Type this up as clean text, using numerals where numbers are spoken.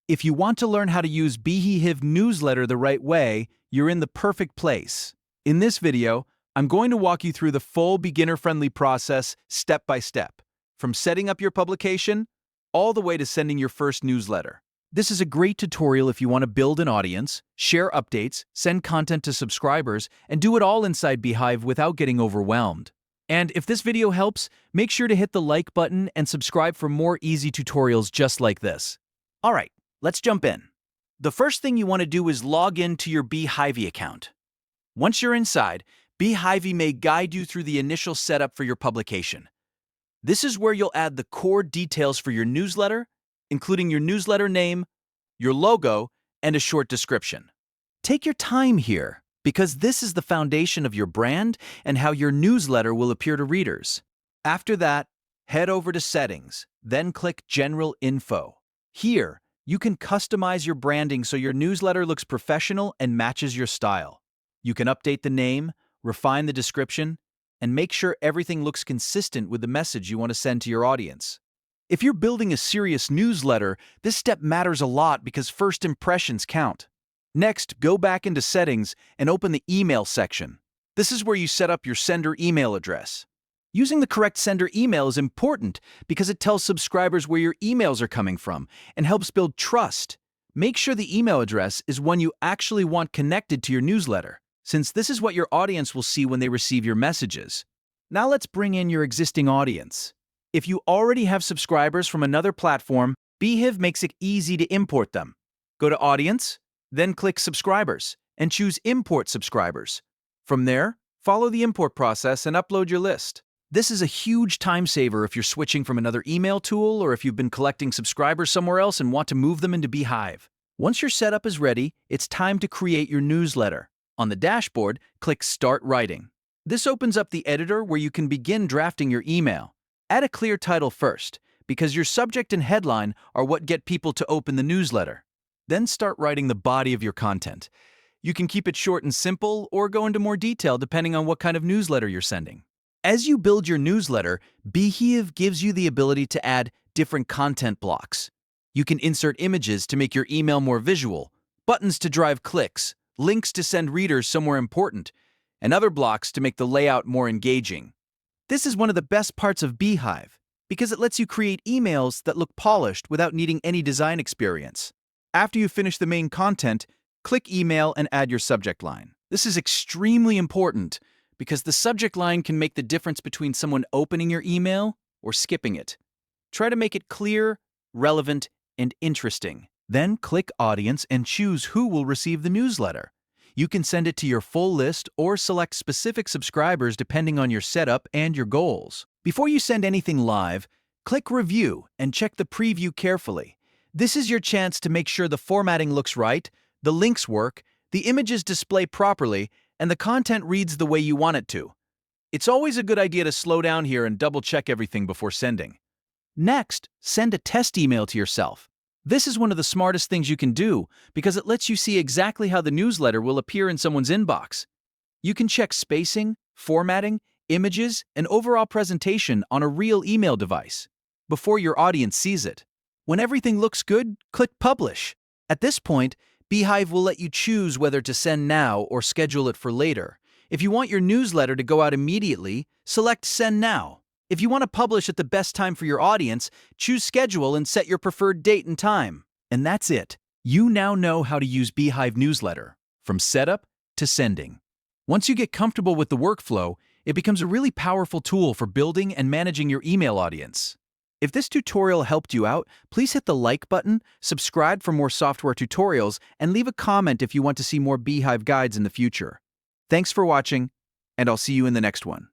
If you want to learn how to use Beehiiv newsletter the right way, you're in the perfect place. In this video, I'm going to walk you through the full beginner-friendly process step by step, from setting up your publication all the way to sending your first newsletter. This is a great tutorial if you want to build an audience, share updates, send content to subscribers, and do it all inside Beehiiv without getting overwhelmed. And if this video helps, make sure to hit the like button and subscribe for more easy tutorials just like this. All right, let's jump in. The first thing you want to do is log in to your Beehiiv account. Once you're inside, Beehiiv may guide you through the initial setup for your publication. This is where you'll add the core details for your newsletter, including your newsletter name, your logo, and a short description. Take your time here, because this is the foundation of your brand and how your newsletter will appear to readers. After that, head over to Settings, then click General Info. Here, you can customize your branding so your newsletter looks professional and matches your style. You can update the name, refine the description, and make sure everything looks consistent with the message you want to send to your audience. If you're building a serious newsletter, this step matters a lot because first impressions count. Next, go back into Settings and open the Email section. This is where you set up your sender email address. Using the correct sender email is important because it tells subscribers where your emails are coming from and helps build trust. Make sure the email address is one you actually want connected to your newsletter, since this is what your audience will see when they receive your messages. Now let's bring in your existing audience. If you already have subscribers from another platform, Beehiiv makes it easy to import them. Go to Audience, then click Subscribers, and choose Import Subscribers. From there, follow the import process and upload your list. This is a huge time saver if you're switching from another email tool or if you've been collecting subscribers somewhere else and want to move them into Beehiiv. Once your setup is ready, it's time to create your newsletter. On the dashboard, click Start Writing. This opens up the editor where you can begin drafting your email. Add a clear title first, because your subject and headline are what get people to open the newsletter. Then start writing the body of your content. You can keep it short and simple or go into more detail depending on what kind of newsletter you're sending. As you build your newsletter, Beehiiv gives you the ability to add different content blocks. You can insert images to make your email more visual, buttons to drive clicks, links to send readers somewhere important, and other blocks to make the layout more engaging. This is one of the best parts of Beehiiv because it lets you create emails that look polished without needing any design experience. After you finish the main content, click Email and add your subject line. This is extremely important because the subject line can make the difference between someone opening your email or skipping it. Try to make it clear, relevant, and interesting. Then click Audience and choose who will receive the newsletter. You can send it to your full list or select specific subscribers depending on your setup and your goals. Before you send anything live, click Review and check the preview carefully. This is your chance to make sure the formatting looks right, the links work, the images display properly, and the content reads the way you want it to. It's always a good idea to slow down here and double-check everything before sending. Next, send a test email to yourself. This is one of the smartest things you can do because it lets you see exactly how the newsletter will appear in someone's inbox. You can check spacing, formatting, images, and overall presentation on a real email device before your audience sees it. When everything looks good, click Publish. At this point, Beehiiv will let you choose whether to send now or schedule it for later. If you want your newsletter to go out immediately, select Send Now. If you want to publish at the best time for your audience, choose Schedule and set your preferred date and time. And that's it. You now know how to use Beehiiv Newsletter, from setup to sending. Once you get comfortable with the workflow, it becomes a really powerful tool for building and managing your email audience. If this tutorial helped you out, please hit the like button, subscribe for more software tutorials, and leave a comment if you want to see more Beehiiv guides in the future. Thanks for watching, and I'll see you in the next one.